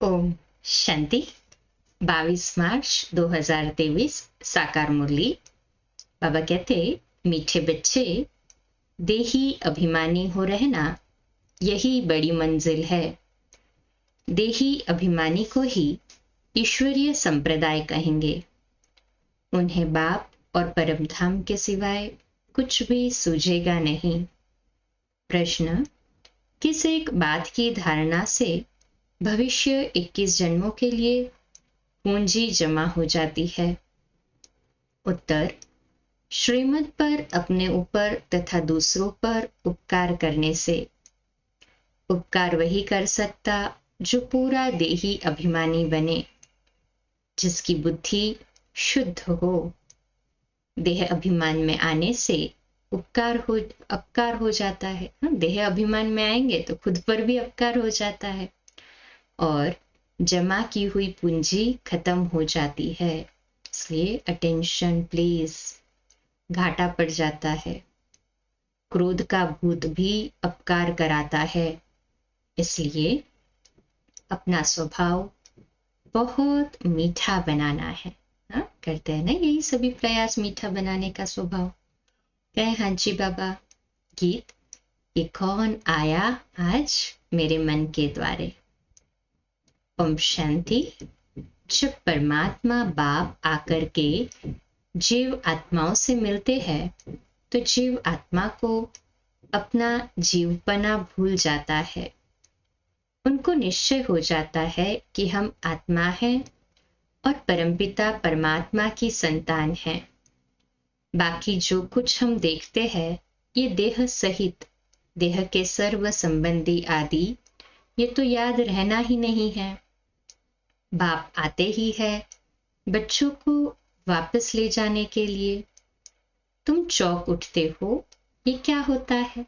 ओम शांति। 22 मार्च 2023 साकार मुरली। बाबा कहते, मीठे बच्चे, देही अभिमानी हो रहना यही बड़ी मंजिल है। देही अभिमानी को ही ईश्वरीय संप्रदाय कहेंगे। उन्हें बाप और परमधाम के सिवाय कुछ भी सूझेगा नहीं। प्रश्न, किस एक बात की धारणा से भविष्य 21 जन्मों के लिए पूंजी जमा हो जाती है? उत्तर, श्रीमत पर अपने ऊपर तथा दूसरों पर उपकार करने से। उपकार वही कर सकता जो पूरा देही अभिमानी बने, जिसकी बुद्धि शुद्ध हो। देह अभिमान में आने से अपकार हो जाता है। देह अभिमान में आएंगे तो खुद पर भी अपकार हो जाता है और जमा की हुई पूंजी खत्म हो जाती है। इसलिए अटेंशन प्लीज। घाटा पड़ जाता है। क्रोध का भूत भी अपकार कराता है। इसलिए अपना स्वभाव बहुत मीठा बनाना है। करते हैं ना यही सभी प्रयास, मीठा बनाने का स्वभाव। कहे हाँ जी बाबा, गीत ये कौन आया आज मेरे मन के द्वारे। ओम शांति। जब परमात्मा बाप आकर के जीव आत्माओं से मिलते हैं तो जीव आत्मा को अपना जीवपना भूल जाता है। उनको निश्चय हो जाता है कि हम आत्मा हैं और परमपिता परमात्मा की संतान हैं। बाकी जो कुछ हम देखते हैं ये देह सहित देह के सर्व संबंधी आदि ये तो याद रहना ही नहीं है। बाप आते ही है बच्चों को वापस ले जाने के लिए। तुम चौंक उठते हो, ये क्या होता है?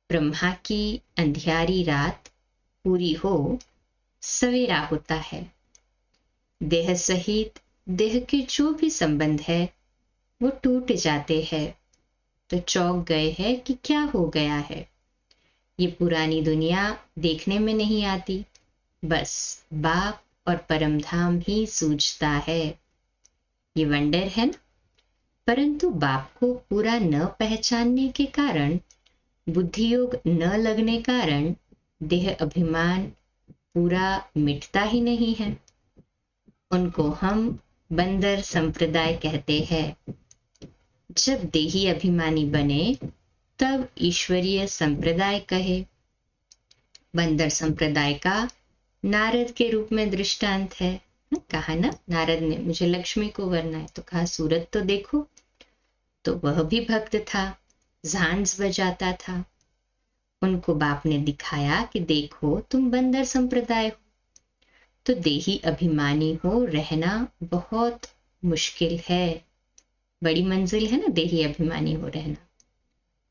ब्रह्मा की अंधियारी रात पूरी हो सवेरा होता है। देह सहित देह के जो भी संबंध है वो टूट जाते हैं। तो चौंक गए हैं कि क्या हो गया है। ये पुरानी दुनिया देखने में नहीं आती, बस बाप और परमधाम ही सूझता है। ये वंडर है ना। परंतु बाप को पूरा न पहचानने के कारण, बुद्धि योग न लगने कारण देह अभिमान पूरा मिटता ही नहीं है। उनको हम बंदर संप्रदाय कहते हैं। जब देही अभिमानी बने तब ईश्वरीय संप्रदाय कहे। बंदर संप्रदाय का नारद के रूप में दृष्टांत है। कहा ना, नारद ने मुझे लक्ष्मी को वरना है, तो कहा सूरत तो देखो। तो वह भी भक्त था, झांझ बजाता था। उनको बाप ने दिखाया कि देखो तुम बंदर संप्रदाय हो, तो देही अभिमानी हो रहना बहुत मुश्किल है। बड़ी मंजिल है ना देही अभिमानी हो रहना।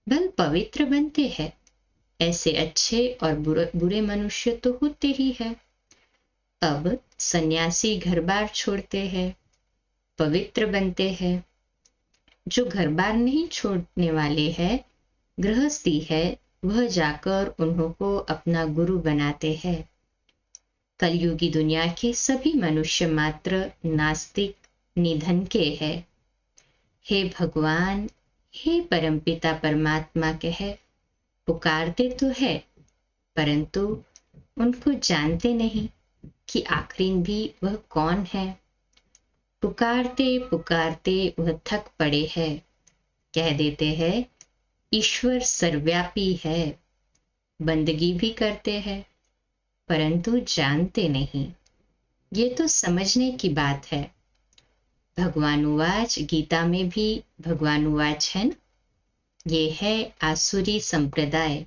बल पवित्र बनते हैं, ऐसे अच्छे और बुरे मनुष्य तो होते ही है। अब सन्यासी घर बार छोड़ते हैं, पवित्र बनते हैं। जो घर बार नहीं छोड़ने वाले हैं, गृहस्थी है, वह जाकर उन्हों को अपना गुरु बनाते हैं। कलयुगी दुनिया के सभी मनुष्य मात्र नास्तिक निधन के हैं। हे भगवान, हे परमपिता परमात्मा कहे, पुकारते तो है परंतु उनको जानते नहीं कि आखिरी भी वह कौन है। पुकारते पुकारते वह थक पड़े हैं। कह देते हैं ईश्वर सर्वव्यापी है। बंदगी भी करते हैं परंतु जानते नहीं। ये तो समझने की बात है। भगवान उवाच, गीता में भी भगवान उवाच है ना, ये है आसुरी संप्रदाय।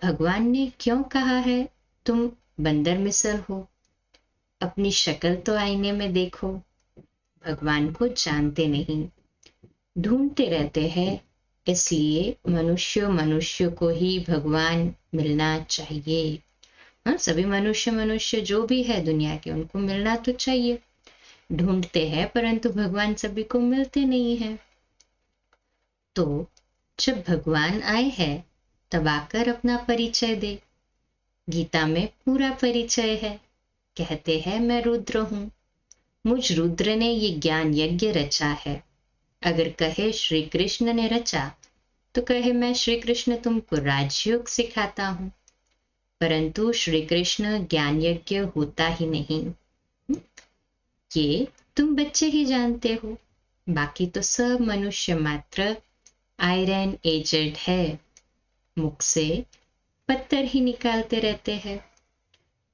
भगवान ने क्यों कहा है तुम बंदर मिसल हो? अपनी शक्ल तो आईने में देखो। भगवान को जानते नहीं, ढूंढते रहते हैं। इसलिए मनुष्य को ही भगवान मिलना चाहिए। सभी मनुष्य जो भी है दुनिया के, उनको मिलना तो चाहिए। ढूंढते हैं परंतु भगवान सभी को मिलते नहीं है। तो जब भगवान आए हैं तब आकर अपना परिचय दे। गीता में पूरा परिचय है। कहते हैं मैं रुद्र हूं, मुझ रुद्र ने ये ज्ञान यज्ञ रचा है। अगर कहे श्री कृष्ण ने रचा तो कहे मैं श्री कृष्ण तुमको राजयोग सिखाता हूं, परंतु श्री कृष्ण ज्ञान यज्ञ होता ही नहीं। ये तुम बच्चे ही जानते हो, बाकी तो सब मनुष्य मात्र आयरन एजेड है, मुख से पत्थर ही निकालते रहते हैं।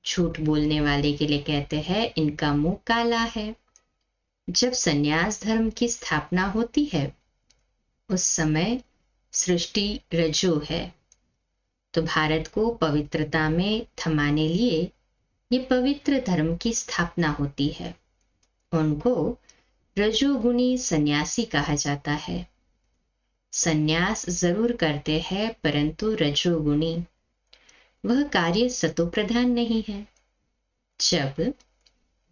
झूठ बोलने वाले के लिए कहते हैं इनका मुंह काला है। जब संन्यास धर्म की स्थापना होती है उस समय सृष्टि रजो है, तो भारत को पवित्रता में थमाने लिए ये पवित्र धर्म की स्थापना होती है। उनको रजोगुणी सन्यासी कहा जाता है। सन्यास जरूर करते हैं परंतु रजोगुणी, वह कार्य सतोप्रधान नहीं है। जब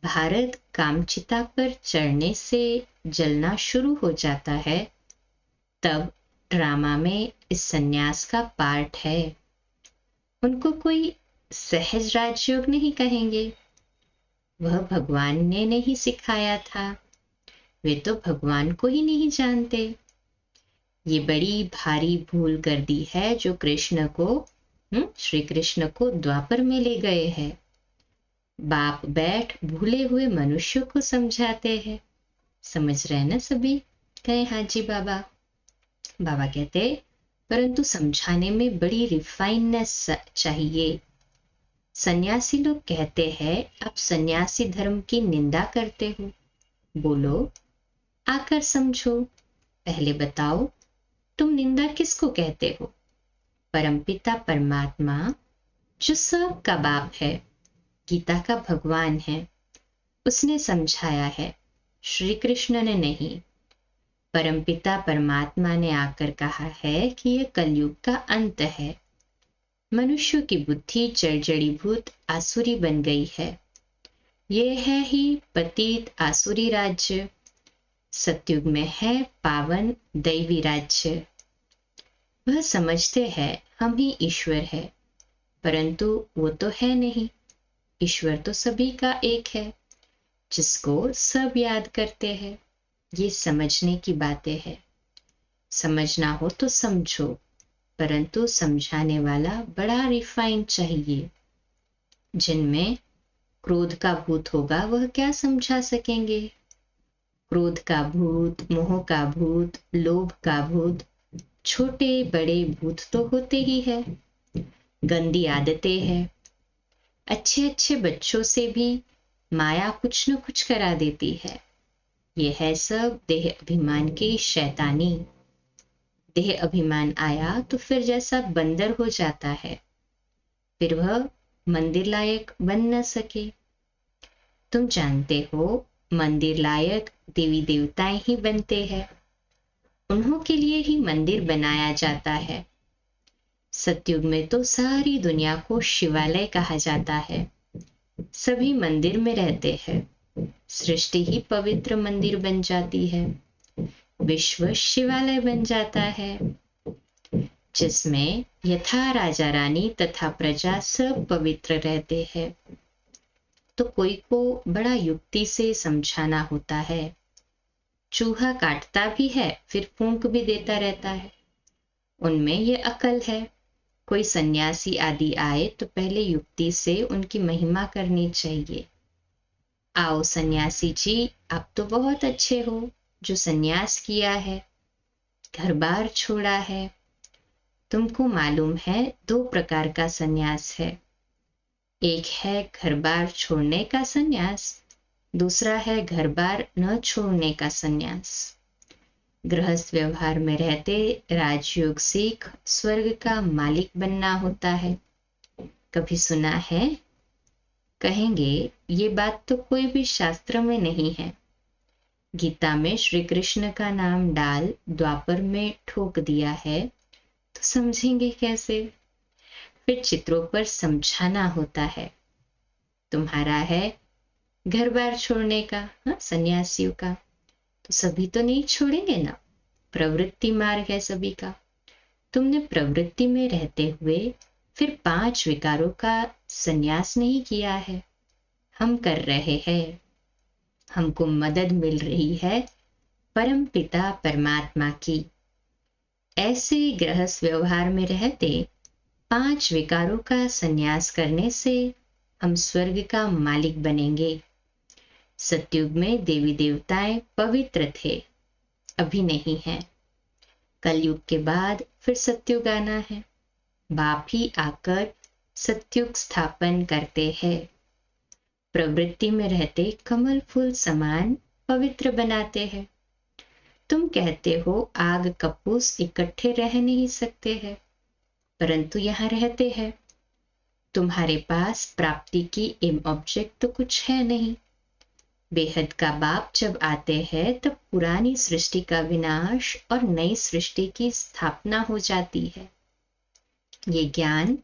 भारत कामचिता पर चढ़ने से जलना शुरू हो जाता है तब ड्रामा में इस सन्यास का पार्ट है। उनको कोई सहज राजयोग नहीं कहेंगे, वह भगवान ने नहीं सिखाया था, वे तो भगवान को ही नहीं जानते। ये बड़ी भारी भूल कर दी है जो कृष्ण को श्री कृष्ण को द्वापर में ले गए हैं। बाप बैठ भूले हुए मनुष्यों को समझाते हैं। समझ रहे ना सभी? कहे हाँ जी बाबा। बाबा कहते परंतु समझाने में बड़ी रिफाइननेस चाहिए। सन्यासी लोग कहते हैं आप सन्यासी धर्म की निंदा करते हो, बोलो आकर समझो। पहले बताओ तुम निंदा किसको कहते हो? परमपिता परमात्मा जो सब का बाप है, गीता का भगवान है, उसने समझाया है, श्री कृष्ण ने नहीं। परमपिता परमात्मा ने आकर कहा है कि यह कलयुग का अंत है। मनुष्यों की बुद्धि जड़जड़ीभूत आसुरी बन गई है। यह है ही पतित आसुरी राज्य, सतयुग में है पावन दैवी राज्य। वह समझते हैं हम ही ईश्वर है, परंतु वो तो है नहीं। ईश्वर तो सभी का एक है जिसको सब याद करते हैं। ये समझने की बातें है। समझना हो तो समझो, परंतु समझाने वाला बड़ा रिफाइन चाहिए। जिनमें क्रोध का भूत होगा वह क्या समझा सकेंगे? क्रोध का भूत, मोह का भूत, लोभ का भूत, छोटे बड़े भूत तो होते ही है। गंदी आदतें हैं। अच्छे अच्छे बच्चों से भी माया कुछ न कुछ करा देती है। यह है सब देह अभिमान की शैतानी। देह अभिमान आया तो फिर जैसा बंदर हो जाता है, फिर वह मंदिर लायक बन न सके। तुम जानते हो मंदिर लायक देवी देवताएं ही बनते हैं, उन्हों के लिए ही मंदिर बनाया जाता है। सतयुग में तो सारी दुनिया को शिवालय कहा जाता है। सभी मंदिर में रहते हैं, सृष्टि ही पवित्र मंदिर बन जाती है, विश्व शिवालय बन जाता है, जिसमें यथा राजा रानी तथा प्रजा सब पवित्र रहते हैं। तो कोई को बड़ा युक्ति से समझाना होता है। चूहा काटता भी है फिर फूंक भी देता रहता है, उनमें ये अकल है। कोई सन्यासी आदि आए तो पहले युक्ति से उनकी महिमा करनी चाहिए। आओ सन्यासी जी, आप तो बहुत अच्छे हो जो सन्यास किया है, घर बार छोड़ा है। तुमको मालूम है 2 प्रकार का सन्यास है। एक है घर बार छोड़ने का सन्यास, दूसरा है घर बार न छोड़ने का सन्यास। गृहस्थ व्यवहार में रहते राजयोग सीख स्वर्ग का मालिक बनना होता है। कभी सुना है? कहेंगे ये बात तो कोई भी शास्त्र में नहीं है। गीता में श्री कृष्ण का नाम डाल द्वापर में ठोक दिया है तो समझेंगे कैसे? फिर चित्रों पर समझाना होता है। तुम्हारा है घर बार छोड़ने का, सन्यासियों का, तो सभी तो नहीं छोड़ेंगे ना। प्रवृत्ति मार्ग है सभी का। तुमने प्रवृत्ति में रहते हुए फिर 5 विकारों का संन्यास नहीं किया है। हम कर रहे हैं। हमको मदद मिल रही है परम पिता परमात्मा की। ऐसे गृहस्थ व्यवहार में रहते 5 विकारों का संन्यास करने से हम स्वर्ग का मालिक बनेंगे। सतयुग में देवी देवताएं पवित्र थे, अभी नहीं है। कलयुग के बाद फिर सतयुग आना है। बाप ही आकर सतयुग स्थापन करते हैं। प्रवृत्ति में रहते कमल फूल समान पवित्र बनाते हैं। तुम कहते हो आग कपूस इकट्ठे रह नहीं सकते हैं, परंतु यहाँ रहते हैं। तुम्हारे पास प्राप्ति की एम ऑब्जेक्ट तो कुछ है नहीं। बेहद का बाप जब आते हैं तब पुरानी सृष्टि का विनाश और नई सृष्टि की स्थापना हो जाती है। ये ज्ञान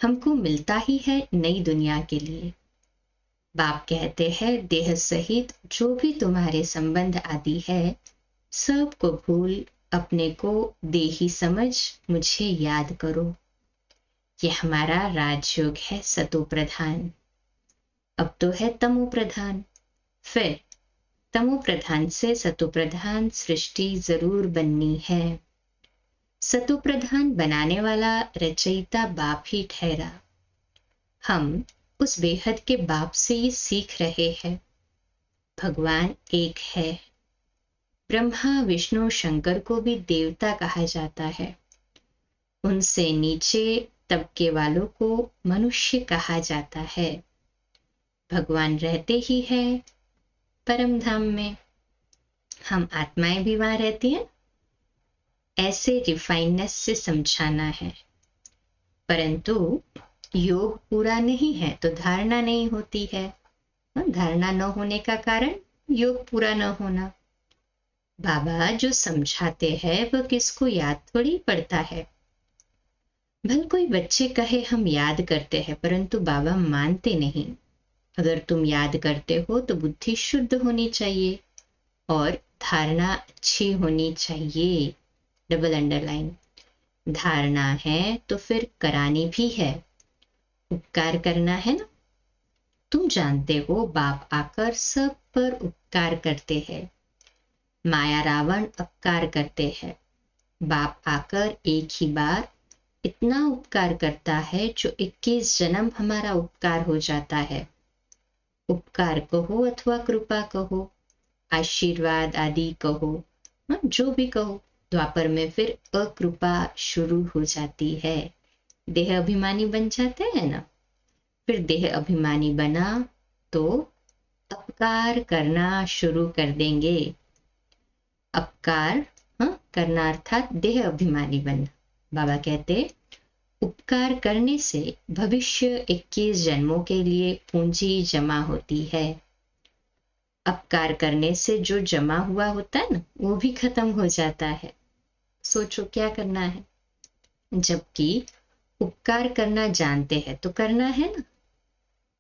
हमको मिलता ही है नई दुनिया के लिए। बाप कहते हैं देह सहित जो भी तुम्हारे संबंध आदि है, सब को भूल अपने को देही समझ मुझे याद करो। ये हमारा राजयोग है सतो प्रधान। अब तो है तमो प्रधान, फिर तमो प्रधान से सतो प्रधान सृष्टि जरूर बननी है। सतो प्रधान बनाने वाला रचयिता बाप ही ठहरा। हम उस बेहद के बाप से ये सीख रहे हैं। भगवान एक है। ब्रह्मा विष्णु शंकर को भी देवता कहा जाता है। उनसे नीचे तबके वालों को मनुष्य कहा जाता है। भगवान रहते ही है परम धाम में। हम आत्माएं भी वहां रहती हैं। ऐसे रिफाइननेस से समझाना है। परंतु योग पूरा नहीं है तो धारणा नहीं होती है। धारणा न होने का कारण योग पूरा न होना। बाबा जो समझाते हैं वह किसको याद थोड़ी पड़ता है। भल कोई बच्चे कहे हम याद करते हैं, परंतु बाबा मानते नहीं। अगर तुम याद करते हो तो बुद्धि शुद्ध होनी चाहिए और धारणा अच्छी होनी चाहिए। Double underline. धारणा है तो फिर करानी भी है। उपकार करना है ना। तुम जानते हो बाप आकर सब पर उपकार करते हैं। माया रावण अपकार करते हैं। बाप आकर एक ही बार इतना उपकार करता है जो 21 जन्म हमारा उपकार हो जाता है। उपकार कहो अथवा कृपा कहो, आशीर्वाद आदि कहो, जो भी कहो। द्वापर में फिर अकृपा शुरू हो जाती है। देह अभिमानी बन जाते हैं ना। फिर देह अभिमानी बना तो अपकार करना शुरू कर देंगे। अपकार करना अर्थात देह अभिमानी बनना। बाबा कहते उपकार करने से भविष्य 21 जन्मों के लिए पूंजी जमा होती है। अपकार करने से जो जमा हुआ होता है ना, वो भी खत्म हो जाता है। सोचो क्या करना है। जबकि उपकार करना जानते हैं तो करना है ना।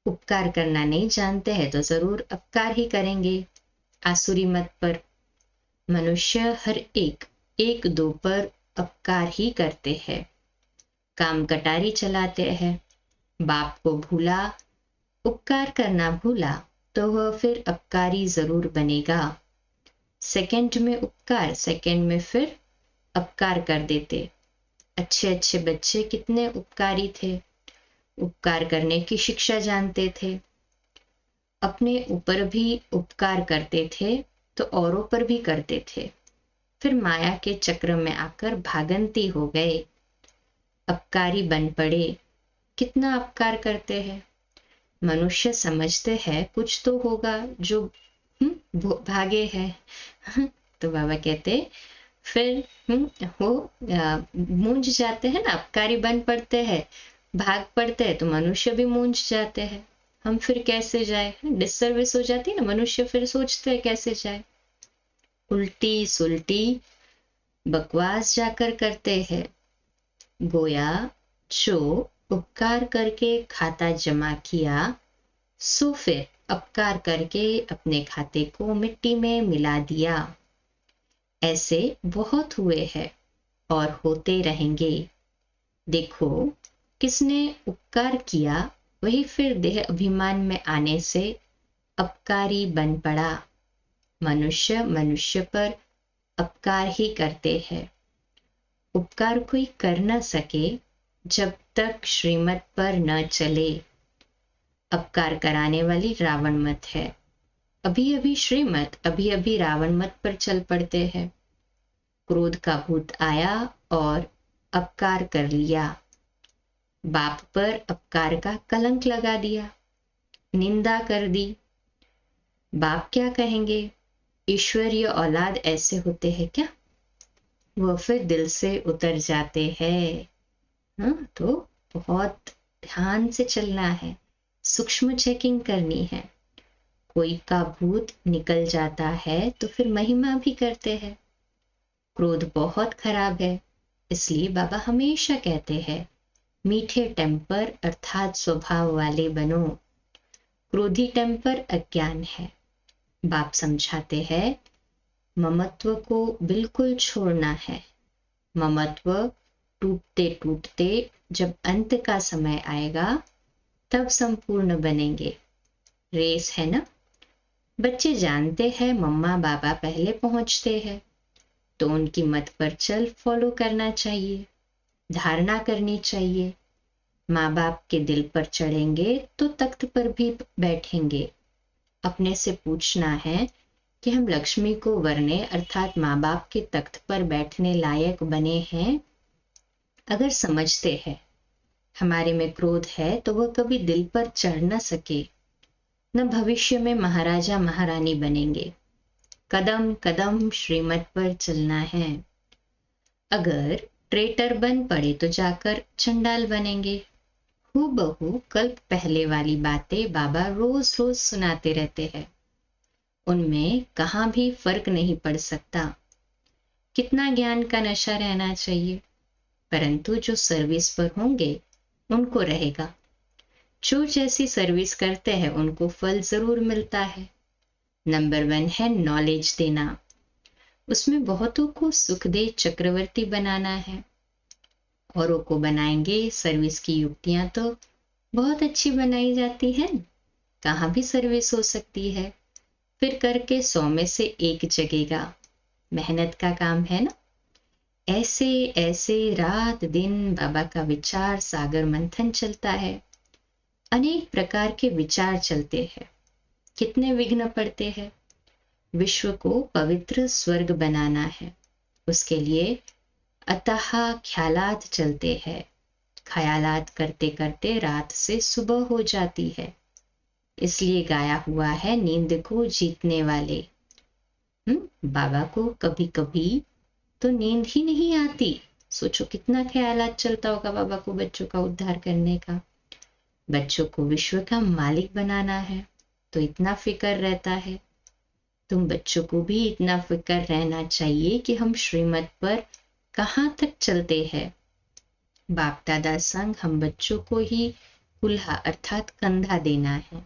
उपकार करना नहीं जानते हैं तो जरूर अपकार ही करेंगे। आसुरी मत पर मनुष्य हर एक दो पर अपकार ही करते हैं। काम कटारी चलाते हैं। बाप को भूला, उपकार करना भूला तो वह फिर अपकारी जरूर बनेगा। सेकंड में उपकार, सेकंड में फिर अपकार कर देते। अच्छे अच्छे बच्चे कितने उपकारी थे। उपकार करने की शिक्षा जानते थे। अपने ऊपर भी उपकार करते थे तो औरों पर भी करते थे। फिर माया के चक्र में आकर भागंती हो गए। अपकारी बन पड़े। कितना अपकार करते हैं। मनुष्य समझते हैं कुछ तो होगा जो भागे है। तो बाबा कहते फिर वो मूंझ जाते हैं ना। अपकारी बन पड़ते हैं, भाग पड़ते हैं तो मनुष्य भी मूंझ जाते हैं। हम फिर कैसे जाए। डिसर्विस हो जाती है ना। मनुष्य फिर सोचते हैं कैसे जाए। उल्टी सुल्टी बकवास जाकर करते हैं। गोया जो उपकार करके खाता जमा किया, सो फिर अपकार करके अपने खाते को मिट्टी में मिला दिया। ऐसे बहुत हुए हैं और होते रहेंगे। देखो किसने उपकार किया वही फिर देह अभिमान में आने से अपकारी बन पड़ा। मनुष्य मनुष्य पर अपकार ही करते हैं। उपकार कोई कर न सके जब तक श्रीमत पर न चले। अपकार कराने वाली रावण मत है। अभी अभी श्रीमत, अभी अभी रावण मत पर चल पड़ते हैं। क्रोध का भूत आया और अपकार कर लिया। बाप पर अपकार का कलंक लगा दिया, निंदा कर दी। बाप क्या कहेंगे? ईश्वरीय औलाद ऐसे होते हैं क्या? वह फिर दिल से उतर जाते हैं। हाँ, तो बहुत ध्यान से चलना है, सूक्ष्म चेकिंग करनी है। कोई का भूत निकल जाता है तो फिर महिमा भी करते हैं। क्रोध बहुत खराब है, इसलिए बाबा हमेशा कहते हैं मीठे टेम्पर अर्थात स्वभाव वाले बनो। क्रोधी टेम्पर अज्ञान है। बाप समझाते हैं ममत्व को बिल्कुल छोड़ना है। ममत्व टूटते टूटते जब अंत का समय आएगा तब संपूर्ण बनेंगे। रेस है ना। बच्चे जानते हैं मम्मा बाबा पहले पहुंचते हैं, तो उनकी मत पर चल फॉलो करना चाहिए, धारणा करनी चाहिए। माँ बाप के दिल पर चढ़ेंगे तो तख्त पर भी बैठेंगे। अपने से पूछना है कि हम लक्ष्मी को वरने अर्थात माँ बाप के तख्त पर बैठने लायक बने हैं। अगर समझते हैं हमारे में क्रोध है तो वह कभी दिल पर चढ़ न सके, न भविष्य में महाराजा महारानी बनेंगे। कदम कदम श्रीमत पर चलना है। अगर ट्रेटर बन पड़े तो जाकर चंडाल बनेंगे। हूबहू कल्प पहले वाली बातें बाबा रोज रोज सुनाते रहते हैं। उनमें कहाँ भी फर्क नहीं पड़ सकता। कितना ज्ञान का नशा रहना चाहिए, परंतु जो सर्विस पर होंगे उनको रहेगा। जो जैसी सर्विस करते हैं उनको फल जरूर मिलता है। नंबर 1 है नॉलेज देना। उसमें बहुतों को सुखदेव चक्रवर्ती बनाना है। औरों को बनाएंगे। सर्विस की युक्तियां तो बहुत अच्छी बनाई जाती है, कहाँ भी सर्विस हो सकती है। फिर करके 100 में से 1 जगेगा। मेहनत का काम है ना। ऐसे ऐसे रात दिन बाबा का विचार सागर मंथन चलता है। अनेक प्रकार के विचार चलते हैं। कितने विघ्न पड़ते हैं। विश्व को पवित्र स्वर्ग बनाना है, उसके लिए अतः ख्यालात चलते हैं। ख्यालात करते करते रात से सुबह हो जाती है। इसलिए गाया हुआ है नींद को जीतने वाले। बाबा को कभी कभी तो नींद ही नहीं आती। सोचो कितना ख्यालात चलता होगा बाबा को बच्चों का उद्धार करने का। बच्चों को विश्व का मालिक बनाना है तो इतना फिक्र रहता है। तुम बच्चों को भी इतना फिक्र रहना चाहिए कि हम श्रीमत पर कहाँ तक चलते हैं। बाप दादा संग हम बच्चों को ही कुल्हा अर्थात कंधा देना है।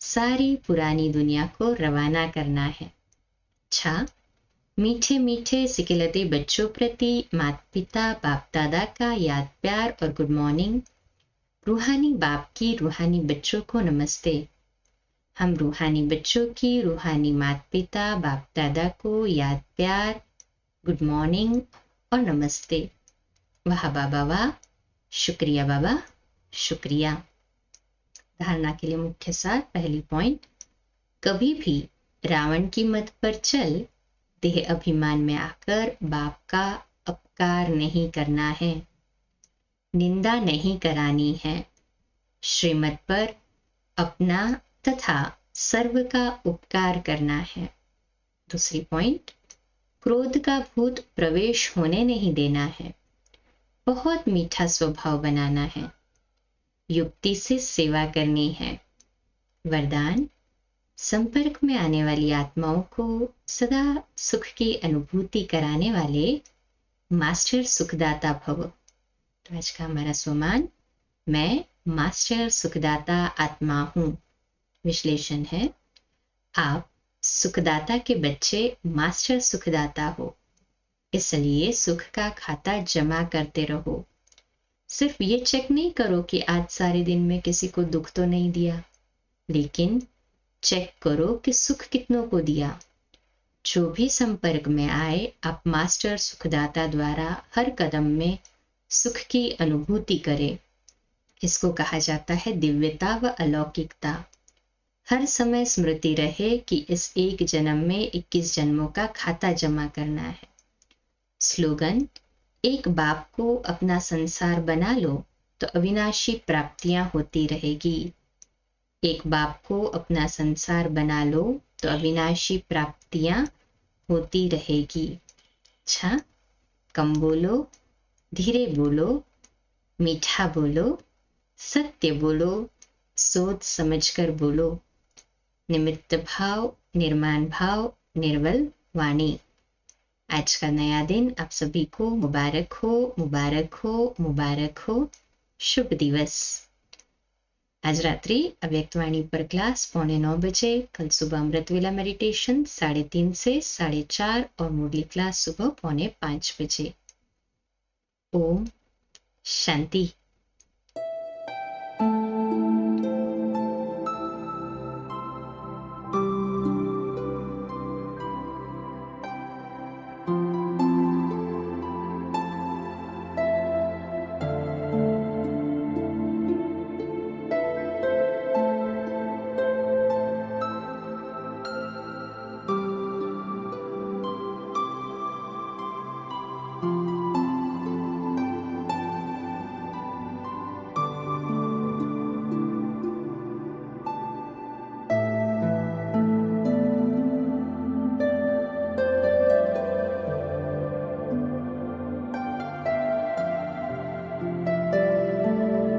सारी पुरानी दुनिया को रवाना करना है। अच्छा, मीठे मीठे सिकिलते बच्चों प्रति माता पिता बाप दादा का याद प्यार और गुड मॉर्निंग। रूहानी बाप की रूहानी बच्चों को नमस्ते। हम रूहानी बच्चों की रूहानी माता पिता बाप दादा को याद प्यार, गुड मॉर्निंग और नमस्ते। वाह बाबा वाह, शुक्रिया बाबा, शुक्रिया। धारणा के लिए मुख्य सार। पहली पॉइंट, कभी भी रावण की मत पर चल देह अभिमान में आकर बाप का अपकार नहीं करना है, निंदा नहीं करानी है। श्रीमत पर अपना तथा सर्व का उपकार करना है। दूसरी पॉइंट, क्रोध का भूत प्रवेश होने नहीं देना है। बहुत मीठा स्वभाव बनाना है। युक्ति से सेवा करनी है। वरदान, संपर्क में आने वाली आत्माओं को सदा सुख की अनुभूति कराने वाले मास्टर सुखदाता भव। तो आज का हमारा स्वमान, मैं मास्टर सुखदाता आत्मा हूं। विश्लेषण है, आप सुखदाता के बच्चे मास्टर सुखदाता हो, इसलिए सुख का खाता जमा करते रहो। सिर्फ ये चेक नहीं करो कि आज सारे दिन में किसी को दुख तो नहीं दिया, लेकिन चेक करो कि सुख कितनों को दिया। जो भी संपर्क में आए, आप मास्टर सुखदाता द्वारा हर कदम में सुख की अनुभूति करें। इसको कहा जाता है दिव्यता व अलौकिकता। हर समय स्मृति रहे कि इस एक जन्म में 21 जन्मों का खाता जमा करना है। स्लोगन, एक बाप को अपना संसार बना लो तो अविनाशी प्राप्तियां होती रहेगी। एक बाप को अपना संसार बना लो तो अविनाशी प्राप्तियां होती रहेगी। अच्छा, कम बोलो, धीरे बोलो, मीठा बोलो, सत्य बोलो, सोच समझकर बोलो। निमित्त भाव, निर्माण भाव, निर्मल वाणी। आज का नया दिन आप सभी को मुबारक हो, मुबारक हो, मुबारक हो। शुभ दिवस। आज रात्रि अव्यक्तवाणी पर क्लास 8:45 बजे, कल सुबह अमृत वेला मेडिटेशन 3:30 से 4:30 और मुरली क्लास सुबह 4:45 बजे। ओम शांति।